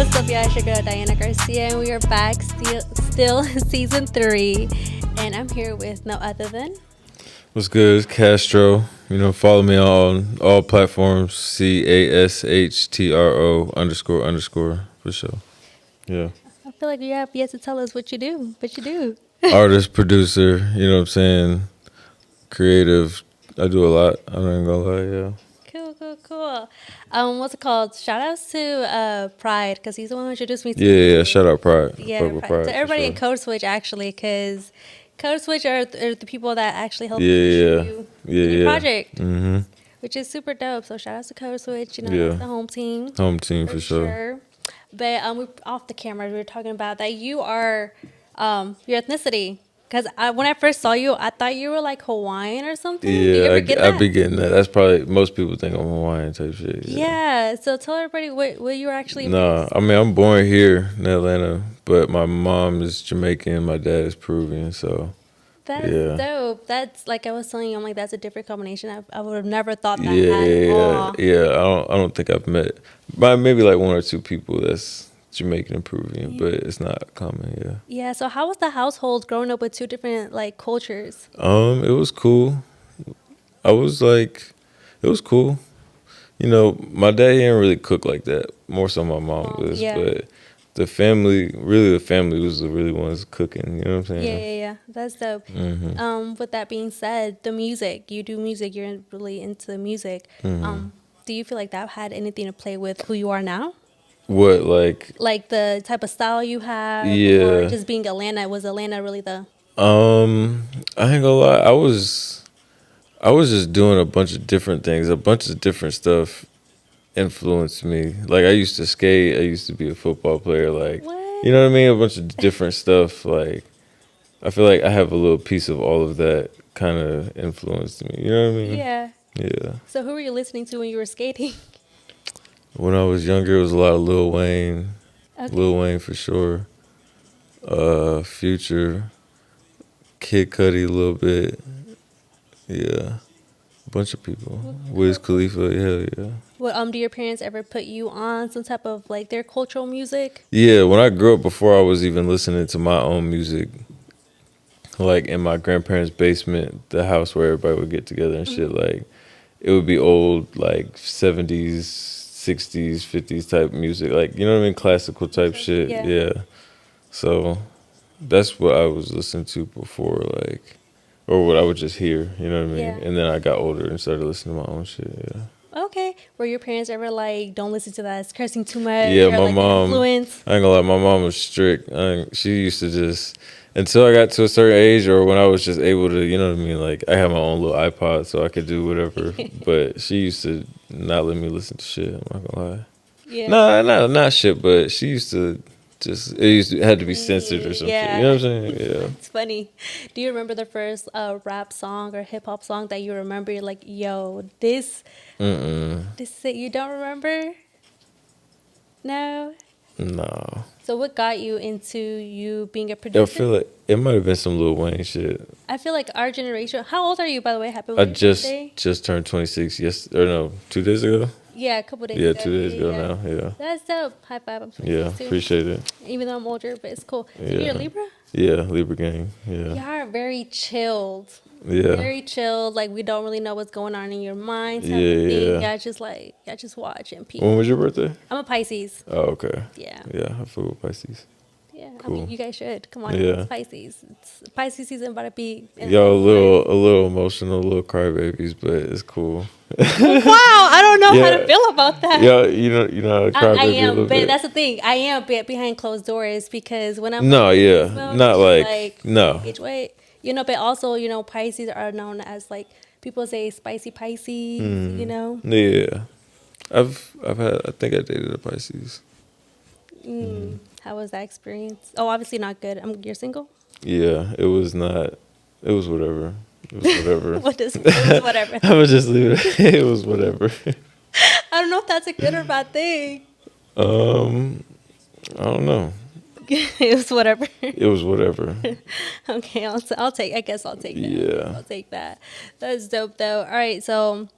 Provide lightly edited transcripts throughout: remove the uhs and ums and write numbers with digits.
What's up, y'all? It's your girl Diana Garcia, and we are back still season 3. And I'm here with no other than What's good? It's Castro. Follow me on all platforms. CASHTRO _ for sure. Yeah. I feel like you have yet to tell us what you do, but you do. Artist, producer, you know what I'm saying? Creative. I do a lot. I'm not even gonna lie, yeah. Cool. What's it called? Shout outs to Pride, because he's the one who introduced me to Yeah, music. shout out Pride. Yeah, Fuck with Pride. Pride. To for everybody sure. in Code Switch, actually, because Code Switch are the people that actually help Yeah, you yeah. in your Yeah. project, Mm-hmm. which is super dope. So shout outs to Code Switch, Yeah. that's the home team. Home team for sure. But we off the camera, we were talking about that you are your ethnicity. Because when I first saw you, I thought you were like Hawaiian or something. Do you Yeah, ever get I that? be getting that. That's probably, most people think I'm Hawaiian type shit. Yeah. So tell everybody what you were actually. Nah, I mean, I'm born here in Atlanta, but my mom is Jamaican, my dad is Peruvian, so That's yeah. dope. That's like I was telling you, I'm like, that's a different combination. I would have never thought that Yeah, at all. yeah. I don't think I've met, but maybe like one or two people that's Jamaican and Peruvian, but it's not common. Yeah. Yeah. So how was the household growing up with two different like cultures? It was cool. I was like, it was cool. My dad didn't really cook like that. More so my mom was, yeah. but the family was the really ones cooking. You know what I'm saying? Yeah. That's dope. Mm-hmm. With that being said, the music, you do music, you're really into music. Mm-hmm. Do you feel like that had anything to play with who you are now? What, like? Like the type of style you have, Yeah. or just being Atlanta? Was Atlanta really the? I ain't gonna lie. I was just doing a bunch of different things. A bunch of different stuff influenced me. Like I used to skate. I used to be a football player. Like, What? you know what I mean? A bunch of different stuff. Like, I feel like I have a little piece of all of that kind of influenced me. You know what I mean? Yeah. Yeah. So who were you listening to when you were skating? When I was younger, it was a lot of Lil Wayne. Okay. Lil Wayne for sure. Future. Kid Cudi a little bit. Yeah. A bunch of people. Wiz Khalifa, hell yeah. Well, do your parents ever put you on some type of like their cultural music? Yeah, when I grew up, before I was even listening to my own music, like in my grandparents' basement, the house where everybody would get together and shit, like it would be old like 70s, 60s, 50s type music, like, you know what I mean, classical type shit. Yeah. So that's what I was listening to before, like, or what I would just hear, you know what I mean? Yeah. And then I got older and started listening to my own shit. Yeah. Okay. Were your parents ever like, don't listen to that, it's cursing too much? Yeah, or, my like, mom. Influence? I ain't gonna lie, my mom was strict. She used to just, until I got to a certain age, or when I was just able to, you know what I mean. Like I had my own little iPod, so I could do whatever. But she used to not let me listen to shit. I'm not gonna lie. Yeah. No, not shit. But she used to just, it had to be censored or something. Yeah. You know what I'm saying? Yeah. It's funny. Do you remember the first rap song or hip hop song that you remember? You're like, yo, this you don't remember? No. No. So what got you into you being a I producer? feel like it might have been some Lil Wayne shit. I feel like our generation. How old are you, by the way? Happy I birthday. just turned 26. 2 days ago. Yeah, a couple days Yeah, ago. 2 days ago now. Yeah. That's dope. High five. I'm Yeah, 22. appreciate it. Even though I'm older, but it's cool. So Yeah. you're a Libra? Yeah, Libra gang. Yeah. Y'all are very chilled. Yeah. Very chilled. Like we don't really know what's going on in your mind. Type Yeah, of thing. yeah. Y'all just watch and peep. When was your birthday? I'm a Pisces. Oh, okay. Yeah. Yeah, I feel with Pisces. Yeah. I Cool. mean, you guys should. Come on. Yeah. It's Pisces. It's Pisces season about to be. Y'all a little emotional, a little crybabies, but it's cool. Wow, I don't know how to feel about that. Yeah, you know how to cry I baby a am, little but bit. that's the thing. I am behind closed doors because when I'm No, like, yeah, well, not it's no. Wait, but also Pisces are known as like people say spicy Pisces. Yeah, I've had, I think I dated a Pisces. How was that experience? Oh, obviously not good. You're single. Yeah, it was not. It was whatever. It was whatever. It was whatever. I would just leave it. It was whatever. I don't know if that's a good or bad thing. I don't know. It was whatever. It was whatever. Okay, I'll take. I guess I'll take that. Yeah. I'll take that. That's dope though. All right, so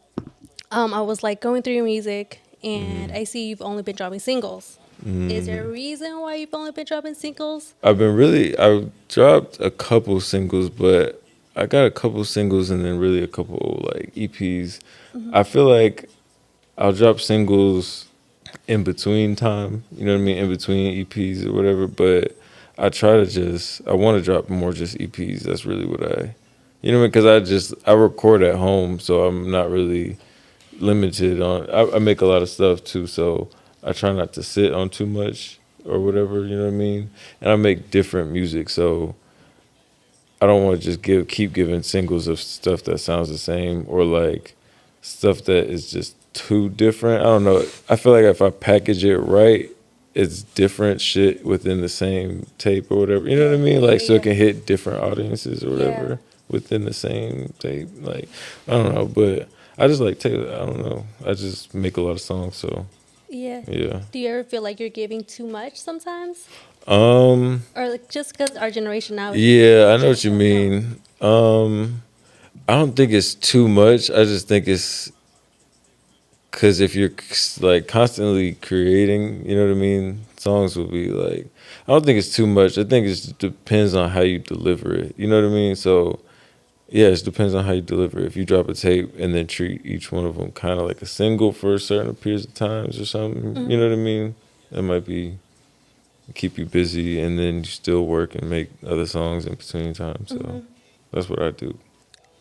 I was like going through your music, and I see you've only been dropping singles. Is there a reason why you've only been dropping singles? I've dropped a couple singles, but I got a couple singles and then really a couple like EPs. I feel like I'll drop singles in between time, you know what I mean, in between EPs or whatever, but I want to drop more just EPs. That's really what you know, because I record at home, so I'm not really limited on, I make a lot of stuff too, so I try not to sit on too much or whatever, you know what I mean? And I make different music, so I don't want to just keep giving singles of stuff that sounds the same or like stuff that is just too different. I don't know. I feel like if I package it right, it's different shit within the same tape or whatever. You know what I mean? Like so it can hit different audiences or whatever within the same tape. Like I don't know, but I just like Taylor. I don't know. I just make a lot of songs, so Yeah. yeah. Do you ever feel like you're giving too much sometimes? Um Or like just because our generation now is yeah, I know what you mean. I don't think it's too much. I just think it's because if you're like constantly creating, you know what I mean, songs will be like, I don't think it's too much. I think it just depends on how you deliver it. You know what I mean? So yeah, it depends on how you deliver it. If you drop a tape and then treat each one of them kind of like a single for a certain periods of times or something, you know what I mean? It might be keep you busy and then you still work and make other songs in between time. So that's what I do.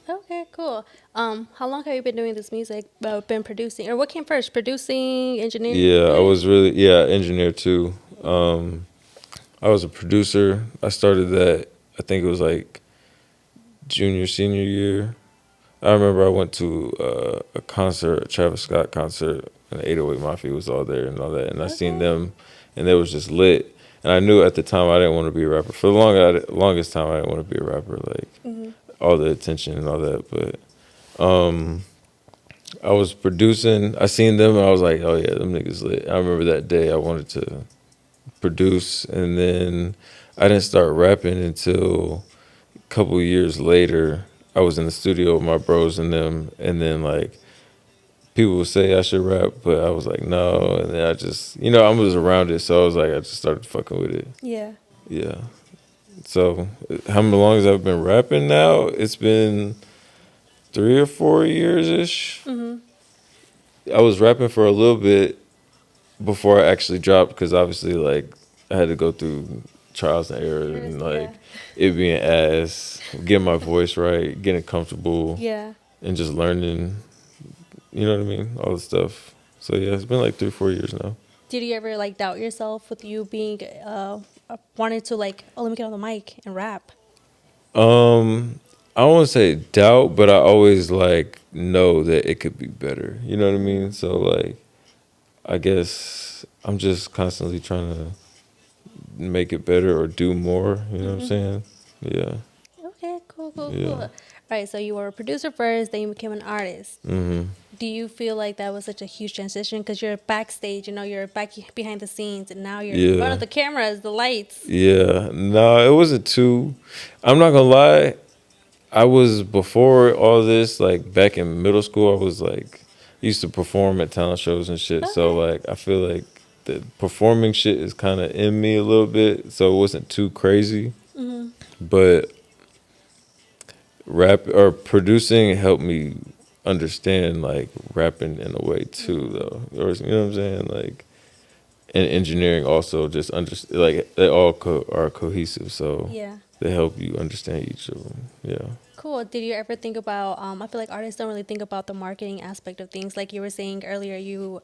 okay, cool. How long have you been doing this music? Been producing, or what came first? Producing, Yeah, I engineering? was really engineer too. I was a producer. I started that I think it was like junior senior year. I remember I went to a concert, a Travis Scott concert, and the 808 Mafia was all there and all that, and I seen Okay. them, and they was just lit. And I knew at the time I didn't want to be a rapper. For the longest time, I didn't want to be a rapper, like all the attention and all that. But I was producing. I seen them, and I was like, oh yeah, them niggas lit. I remember that day I wanted to produce, and then I didn't start rapping until a couple years later. I was in the studio with my bros and them, and then like people would say I should rap, but I was like no, and then I just I was around it, so I was like I just started fucking with it. Yeah. Yeah. So how long as I've been rapping now? It's been 3 or 4 years ish. I was rapping for a little bit before I actually dropped because obviously like I had to go through trials and errors and like it being ass, getting my voice right, getting comfortable, Yeah. and just learning. You know what I mean? All the stuff. So yeah, it's been like 3 or 4 years now. Did you ever like doubt yourself with you being wanting to like, oh, let me get on the mic and rap? I don't want to say doubt, but I always like know that it could be better. You know what I mean? So like, I guess I'm just constantly trying to make it better or do more. You know what I'm saying? Yeah, Okay, cool, cool, cool. yeah. All right, so you were a producer first, then you became an artist. Do you feel like that was such a huge transition? Because you're backstage, you're back behind the scenes, and now you're in front of Yeah, the cameras, the lights. yeah. No, it wasn't too. I'm not gonna lie. I was before all this, like back in middle school. I was like, used to perform at talent shows and shit. So Okay. like, I feel like the performing shit is kind of in me a little bit. So it wasn't too crazy. But rap or producing helped me understand like rapping in a way too, though. Or you know what I'm saying? Like, and engineering also just like they all are cohesive. So Yeah. they help you understand each of them. Yeah. Cool. Did you ever think about? I feel like artists don't really think about the marketing aspect of things. Like you were saying earlier, you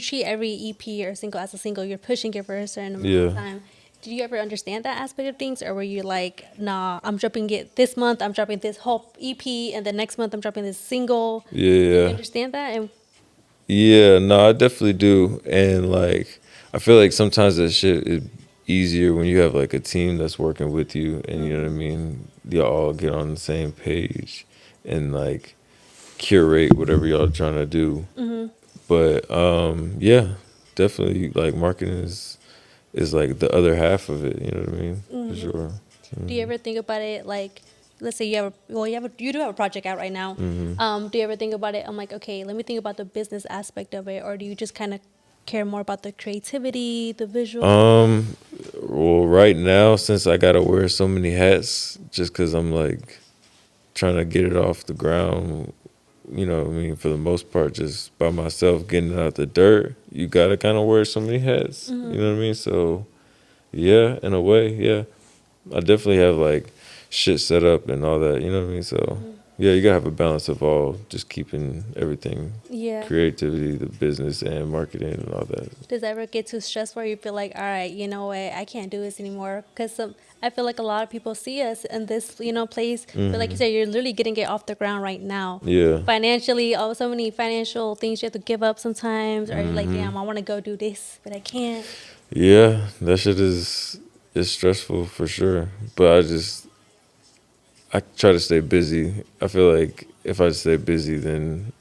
treat every EP or single as a single. You're pushing it for a certain amount of Yeah. time. Did you ever understand that aspect of things, or were you like, nah, I'm dropping it this month. I'm dropping this whole EP, and the next month I'm dropping this single. Do you Yeah. understand that? And Yeah, no, I definitely do. And like I feel like sometimes that shit is easier when you have like a team that's working with you and you know what I mean? Y'all all get on the same page and like curate whatever y'all trying to do. But yeah, definitely like marketing is like the other half of it, you know what I mean? For sure. do you ever think about it like, let's say you do have a project out right now. Do you ever think about it? I'm like, okay, let me think about the business aspect of it, or do you just kind of care more about the creativity, the visual? Well, right now, since I gotta wear so many hats, just because I'm like trying to get it off the ground, you know what I mean, for the most part, just by myself getting it out the dirt, you gotta kind of wear so many hats, you know what I mean? So, yeah, in a way, yeah. I definitely have like shit set up and all that, you know what I mean? So, yeah, you gotta have a balance of all, just keeping everything Yeah. creativity, the business, and marketing and all that. Does it ever get too stressful where you feel like, all right, you know what, I can't do this anymore? Because I feel like a lot of people see us in this, place. But like you said, you're literally getting it off the ground right now. Yeah. Financially, oh, so many financial things you have to give up sometimes. Or you're like, damn, I want to go do this, but I can't. Yeah, that shit is stressful for sure. But I try to stay busy. I feel like if I stay busy, then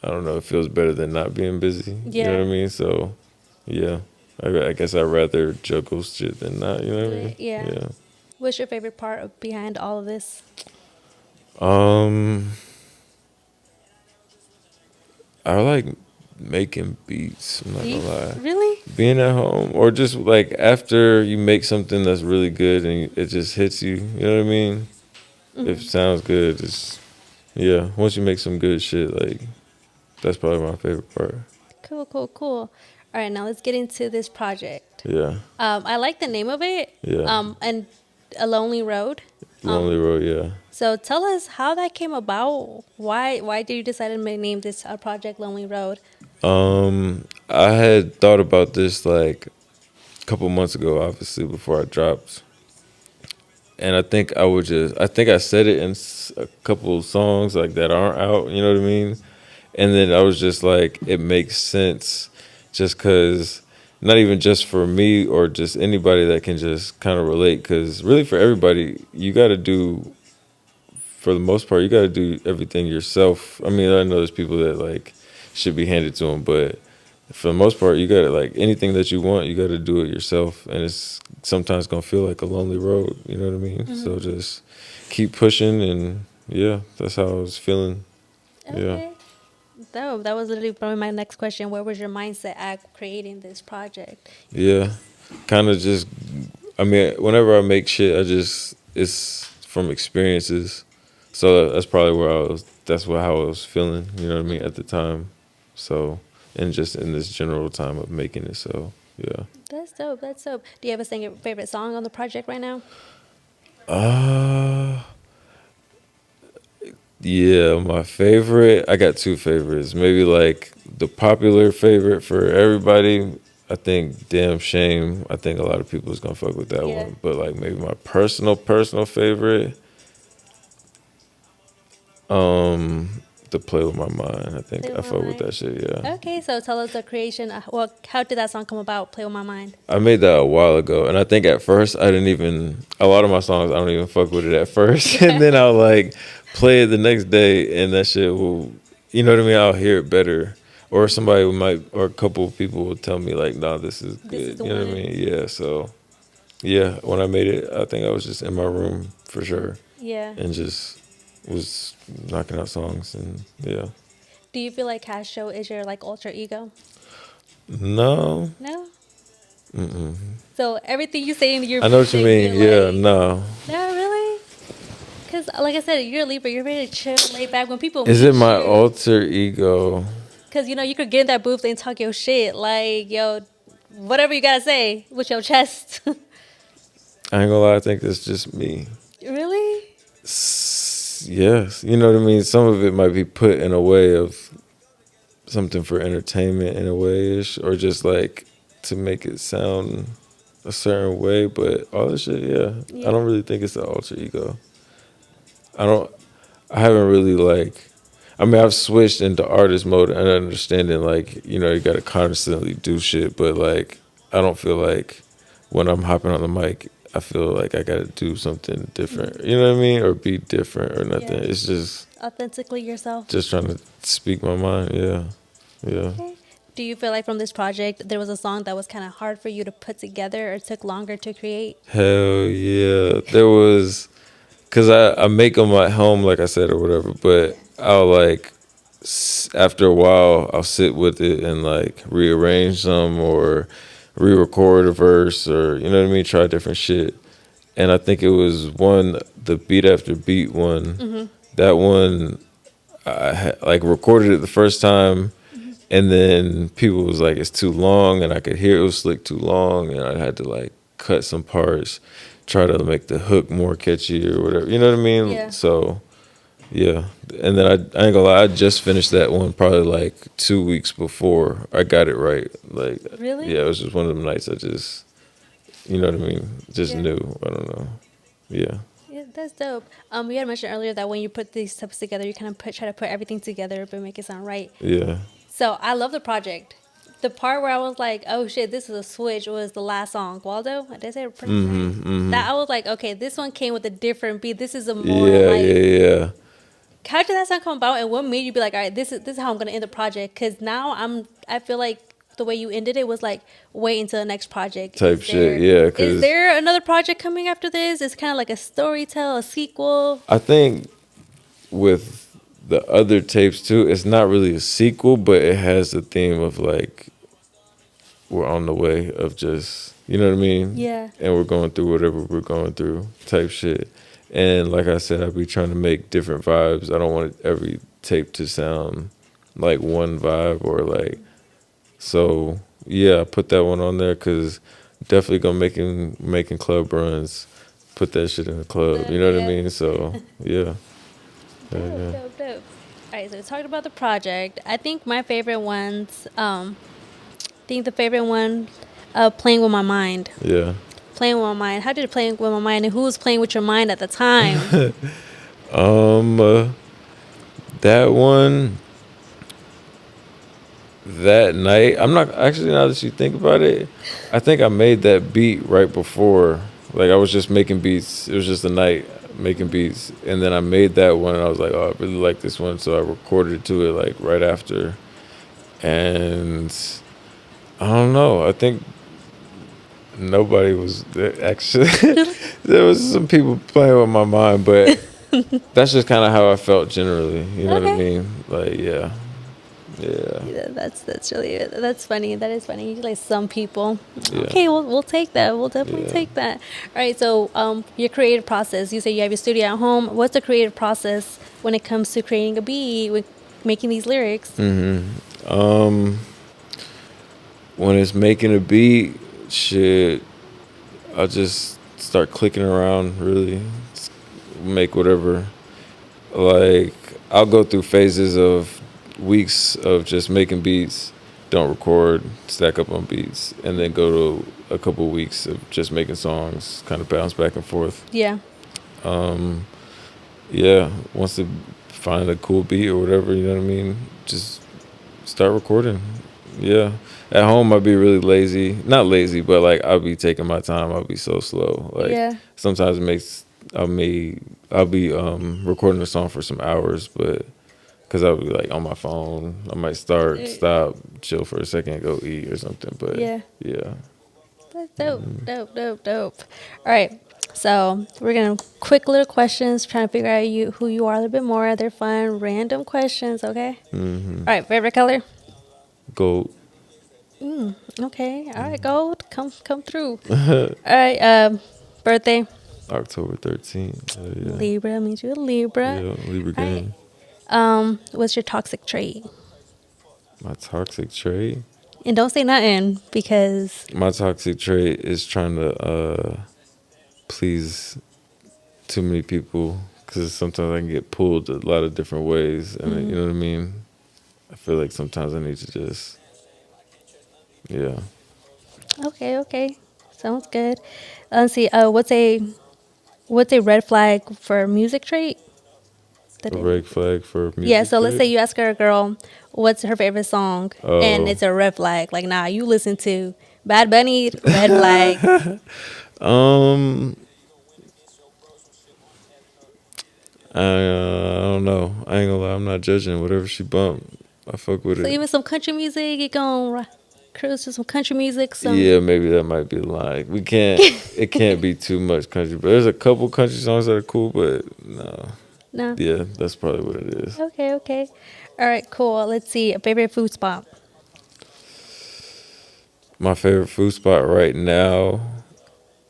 I don't know, it feels better than not being busy. You know Yeah. what I mean? So yeah, I guess I'd rather juggle shit than not. You know what I mean? Yeah. Yeah. What's your favorite part behind all of this? Um, I like making beats. I'm not gonna lie. Really? Being at home, or just like after you make something that's really good and it just hits you. You know what I mean? If it sounds good, it's yeah. Once you make some good shit, like that's probably my favorite part. Cool, cool, cool. All right, now let's get into this project. Yeah, I like the name of it. yeah. And A Lonely Road. Lonely Road. Yeah. So tell us how that came about. Why did you decide to name this project Lonely Road? I had thought about this like a couple months ago, obviously before I dropped, and I think I said it in a couple songs like that aren't out. You know what I mean? And then I was just like, it makes sense, just because. Not even just for me or just anybody that can just kind of relate, because really for everybody, you got to do, for the most part, you got to do everything yourself. I mean, I know there's people that like should be handed to them, but for the most part, you got to like anything that you want, you got to do it yourself, and it's sometimes gonna feel like a lonely road. You know what I mean? So just keep pushing, and yeah, that's how I was feeling. Yeah, Okay. That was literally probably my next question. Where was your mindset at creating this project? yeah, kind of just. I mean, whenever I make shit, it's from experiences. So that's probably where I was. That's how I was feeling. You know what I mean at the time. So and just in this general time of making it. So yeah. That's dope. That's dope. Do you have a favorite song on the project right now? Uh yeah, my favorite. I got two favorites. Maybe like the popular favorite for everybody. I think "Damn Shame." I think a lot of people is gonna fuck with that Yeah. one. But like maybe my personal favorite. To Play with My Mind. I think Play I with My fuck with Mind. that shit. Yeah. Okay, so tell us the creation. Well, how did that song come about? Play with My mind. I made that a while ago, and I think at first I didn't even. A lot of my songs I don't even fuck with it at first, and then I'll like play it the next day, and that shit will, you know what I mean? I'll hear it better, or somebody might, or a couple of people will tell me like, "Nah, this is This is good." the You know what I one. mean? Yeah. So yeah, when I made it, I think I was just in my room for sure, Yeah. and just was knocking out songs, and yeah. Do you feel like Cashtro is your like alter ego? No, No. So everything you say in your I know what you music, mean. you're Yeah, like, no. no, really? Because like I said, you're a Libra. You're very chill, laid back. When people Is meet it my you, alter ego? because you could get in that booth and talk your shit, like yo, whatever you gotta say with your chest. I ain't gonna lie, I think it's just me. Really? Yes, you know what I mean? Some of it might be put in a way of something for entertainment in a way ish, or just like to make it sound a certain way, but all this shit, yeah. I Yeah. don't really think it's an alter ego. I don't, I haven't really like, I mean, I've switched into artist mode and understanding like, you gotta constantly do shit, but like, I don't feel like when I'm hopping on the mic, I feel like I gotta do something different. You know what I mean? Or be different or nothing. Yeah. It's Authentically yourself. just trying to speak my mind. Yeah. Yeah. Okay. Do you feel like from this project there was a song that was kind of hard for you to put together or took longer to create? Hell yeah. There was, cause I make them at home, like I said, or whatever, but I'll like after a while, I'll sit with it and like rearrange some or re-record a verse or you know what I mean. Try different shit. And I think it was the beat after beat one. Mm-hmm. That one, like recorded it the first time, and then people was like, "It's too long," and I could hear it was like too long, and I had to like cut some parts, try to make the hook more catchy or whatever. You know what I mean? Yeah. So yeah, and then I ain't gonna lie, I just finished that one probably like 2 weeks before I got it right. Like, Really? yeah, it was just one of them nights I just, you know what I mean, just Yeah. knew. I don't know. Yeah, Yeah, that's dope. You had mentioned earlier that when you put these steps together, you kind of try to put everything together but make it sound right. yeah. So I love the project. The part where I was like, "Oh shit, this is a switch," was the last song, Waldo. Did I say it pretty right? That I was like, "Okay, this one came with a different beat. This is a more Yeah, like." yeah, yeah. How did that song come about, and what made you be like, "All right, this is how I'm gonna end the project"? Because now I feel like the way you ended it was like, wait until the next project. Type shit. Yeah, Is because there another project coming after this? It's kind of like a story tell, a sequel. I think with the other tapes too, it's not really a sequel, but it has the theme of like we're on the way of just you know what I mean? Yeah. And we're going through whatever we're going through type shit. And like I said, I be trying to make different vibes. I don't want every tape to sound like one vibe or like so yeah, I put that one on there because definitely gonna making club runs. Put that shit in the club. You know what I Yeah. mean? So yeah. Yeah, Dope, yeah. dope, dope. All right, so we talked about the project. I think my favorite ones. I think the favorite one, playing with my mind. Yeah. Playing with my mind. How did it play with my mind, and who was playing with your mind at the time? Um, uh, that one, that night. I'm not actually now that you think about it. I think I made that beat right before. Like I was just making beats. It was just a night making beats, and then I made that one. And I was like, oh, I really like this one, so I recorded to it like right after. And I don't know. I think nobody was actually. There was some people playing with my mind, but that's just kind of how I felt generally. You know what I Okay. mean? Like, yeah, yeah, Yeah, that's really that's funny. That is funny. Like some people. yeah, Okay, we'll take that. We'll definitely yeah. take that. All right. So your creative process. You say you have your studio at home. What's the creative process when it comes to creating a beat, with making these lyrics? Um, when it's making a beat, shit, I just start clicking around. Really, make whatever. Like, I'll go through phases of weeks of just making beats, don't record, stack up on beats, and then go to a couple weeks of just making songs, kind of bounce back and forth. Yeah. Yeah, once to find a cool beat or whatever, you know what I mean? Just start recording. Yeah. At home, I'd be really lazy. Not lazy, but like I'll be taking my time. I'll be so slow. Like Yeah. sometimes it makes I'll be recording a song for some hours, but because I'll be like on my phone, I might start, stop, chill for a second, go eat or something. But Yeah. yeah, That's dope, dope, dope, dope. All right, so we're gonna quick little questions, trying to figure out who you are a little bit more. They're fun, random questions. Okay. All right, favorite color. gold. Okay. All right, gold. Come through. All right. Birthday. October 13th. Yeah, Libra means you're a Libra. yeah, Libra All right. gang. What's your toxic trait? My toxic trait. And don't say nothing because My toxic trait is trying to please too many people because sometimes I can get pulled a lot of different ways, and you know what I mean. I feel like sometimes I need to just, yeah, okay, sounds good. Let's see. What's a red flag for music trait? That a it- red flag for Yeah, music so let's say trait. you ask her a girl what's her favorite song, and Oh, it's a red flag. Like, nah, you listen to Bad Bunny, red flag. um, I don't know. I ain't gonna lie. I'm not judging. Whatever she bump, I fuck with So it. even some country music, you gonna cruise to some country music. Yeah, maybe that might be the line. We can't. It can't be too much country. But there's a couple country songs that are cool. But no. No. Yeah, that's probably what it is. Okay, okay. All right, cool. Let's see. A favorite food spot. My favorite food spot right now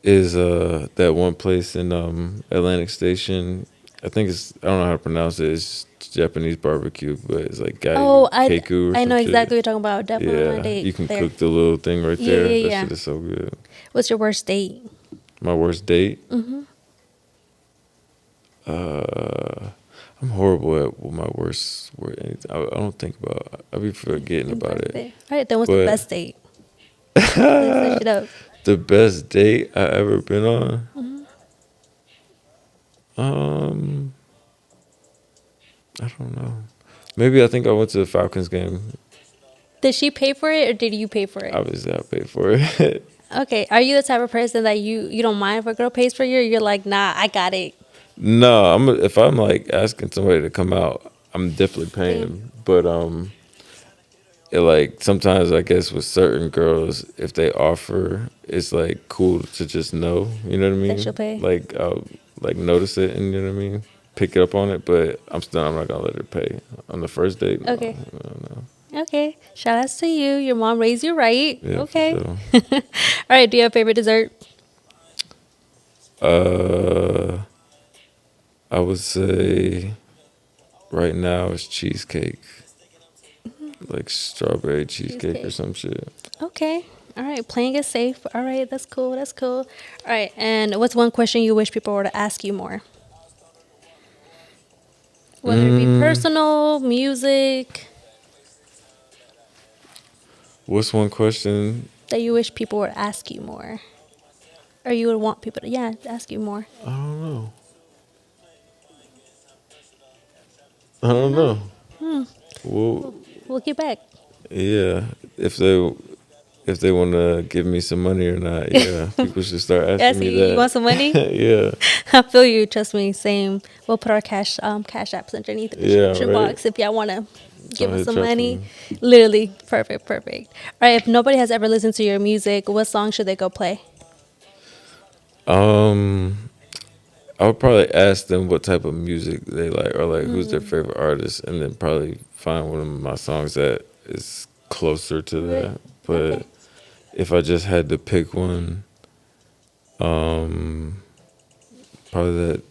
is that one place in Atlantic Station. I think I don't know how to pronounce it. It's Japanese barbecue, but it's like Oh, gai I keku or I some know shit. exactly what you're talking about. Definitely want Yeah, to date you can there. cook the little thing right Yeah, there. yeah, That yeah. shit is so good. What's your worst date? My worst date? Mm-hmm. Uh, I'm horrible at what my worst word. I don't think about. I be forgetting about it. All right, then what's the But best date? Let's switch it up. the best date I ever been on. Mm-hmm. Um, I don't know. Maybe I think I went to the Falcons game. Did she pay for it or did you pay for it? Obviously, I paid for it. Okay. Are you the type of person that you don't mind if a girl pays for you? Or you're like, nah, I got it. No, if I'm like asking somebody to come out, I'm definitely paying. But it like sometimes I guess with certain girls, if they offer, it's like cool to just know. You know what I mean? That she'll pay. Like I'll like notice it, and you know what I mean. Pick it up on it, but I'm not gonna let her pay on the first date. No, Okay. no. Okay. Shout outs to you. Your mom raised you right. Yeah, Okay. for All right. Do you have a favorite dessert? sure. I would say right now it's cheesecake, like strawberry cheesecake or Cheesecake. some shit. Okay. All right. Playing it safe. All right. That's cool. That's cool. All right. And what's one question you wish people were to ask you more? Whether it be Mm, personal, music, what's one question? that you wish people would ask you more, or you would want people to, yeah, ask you more. I don't know. I I don't don't know. know. Well, We'll get back. yeah. If they want to give me some money or not, yeah, people should start Yeah, asking me see, you want that. some money? Yeah, I feel you. Trust me. Same. We'll put our cash apps underneath the yeah, description right. box if y'all want to Go give us ahead, some drop money. them. Literally, perfect, perfect. All right. If nobody has ever listened to your music, what song should they go play? Um, I would probably ask them what type of music they like, or like who's their Mm, favorite artist, and then probably find one of my songs that is closer to right. that. Okay. But if I just had to pick one, um, probably that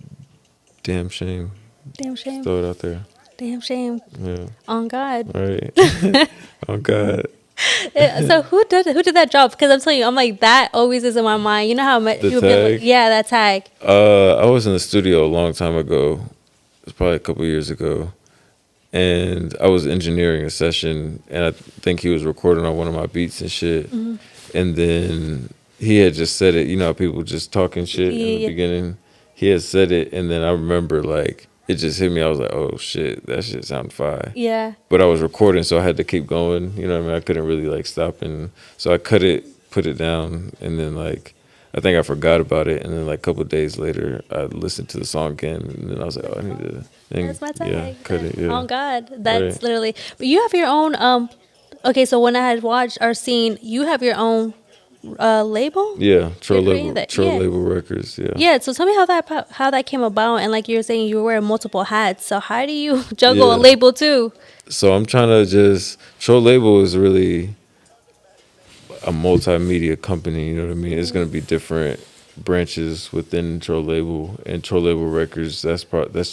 damn shame. Damn Just shame. throw it out there. Damn shame. Yeah. On God. Right. Oh God. Yeah, so who did that job? Because I'm telling you, I'm like that always is in my mind. You know how much The people be like, tag. yeah, that tag. I was in the studio a long time ago. It was probably a couple years ago, and I was engineering a session, and I think he was recording on one of my beats and shit. Hmm. And then he had just said it. You know, how people just talking shit in the Yeah, beginning. He had said it, and then I remember like it just hit me. I was like, "Oh shit, that shit sound fire." yeah, But I was recording, so I had to keep going. You know what I mean? I couldn't really like stop, and so I cut it, put it down, and then like I think I forgot about it, and then like a couple of days later, I listened to the song again, and then I was like, "Oh, I need to." And that's my yeah, tag. cut it. Oh Yeah, God, right. that's literally. But you have your own. Okay, so when I had watched or seen, you have your own label. Yeah, You're creating that. Troll Yeah. Label Records. Yeah, Yeah, so tell me how that came about, and like you were saying, you were wearing multiple hats. So how do you juggle a yeah. label too? So I'm trying to just Troll Label is really a multimedia company. You know what I mean? It's gonna be different branches within Troll Label and Troll Label Records. That's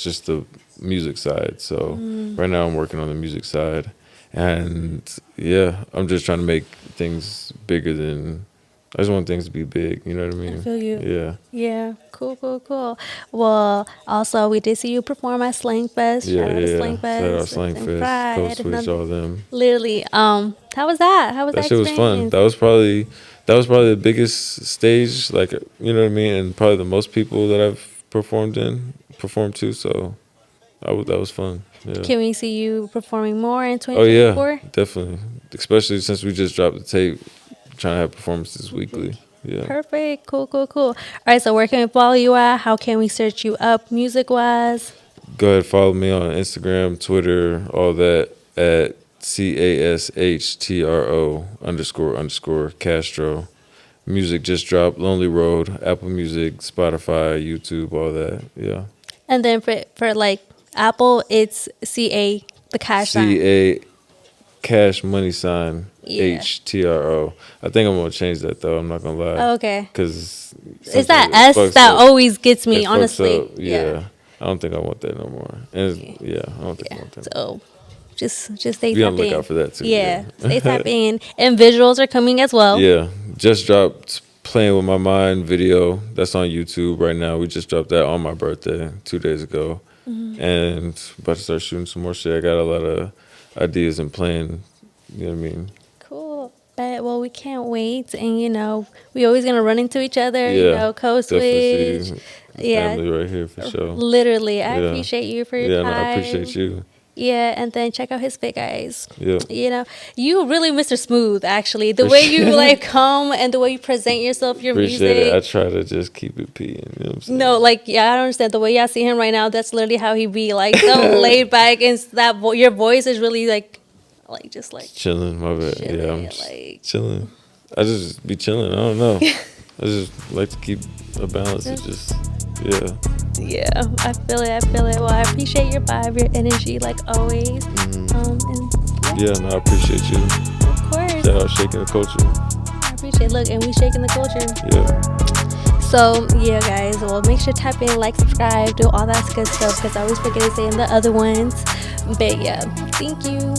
just the music side. So Mm, right now I'm working on the music side, and yeah, I'm just trying to make things bigger than. I just want things to be big. You know what I I mean? feel you. Yeah, Yeah, cool, cool, cool. Well, also we did see you perform at Slang Fest. yeah, Shout out to yeah, Slang yeah. Shout out Fest Slang and Fest, Code Pride. Switch, Another, all them. literally, how was that? How was That that shit was fun. experience? That was probably the biggest stage, like you know what I mean, and probably the most people that I've performed to. So that was fun. Yeah. Can we see you performing more in Oh yeah, 2024? definitely. Especially since we just dropped the tape, trying to have performances weekly. Yeah. Perfect. Cool, cool, cool. All right, so where can we follow you at? How can we search you up music wise? Go ahead, follow me on Instagram, Twitter, all that at CASHTRO __ Castro. Music just dropped. Lonely Road, Apple Music, Spotify, YouTube, all that. Yeah. And then for like Apple, it's CA, the cash sign. CA cash money sign Yeah. HTRO. I think I'm gonna change that though. I'm not gonna lie. Oh, okay. Because It's that S that always gets me, honestly. Yeah. I don't think I want that no more. And yeah, I don't think I want that. So just stay Be on tapped the in. lookout for that too. Yeah, stay tapped in. And visuals are coming as well. Yeah, just dropped Playing with My Mind video. That's on YouTube right now. We just dropped that on my birthday 2 days ago. And about to start shooting some more shit. I got a lot of ideas and plan. You know what I mean? Cool. But well, we can't wait, and we always gonna run into each other. Code definitely switch. see family right here for sure. Literally, I Yeah. appreciate you for your Yeah, time. no, I appreciate you. Yeah, and then check out his fit, guys. Yeah. You really Mr. Smooth, actually. The way you come and the way you present yourself, your Appreciate music. it. I try to just keep it P. You know what I'm saying? No, I don't understand. The way y'all see him right now, that's literally how he be. So laid back, and your voice is really just chilling. My bad. chilling, Yeah, I'm just chilling. I just be chilling. I don't know. I just like to keep a balance. It just, yeah. Yeah, I feel it. Well, I appreciate your vibe, your energy, like always. And Yeah, no, I appreciate you. of course, Shout out Shaking the Culture. I appreciate. Look, and we shaking the culture. Yeah. So yeah, guys. Well, make sure to tap in, like, subscribe, do all that good stuff because I always forget to say in the other ones. But yeah, thank you.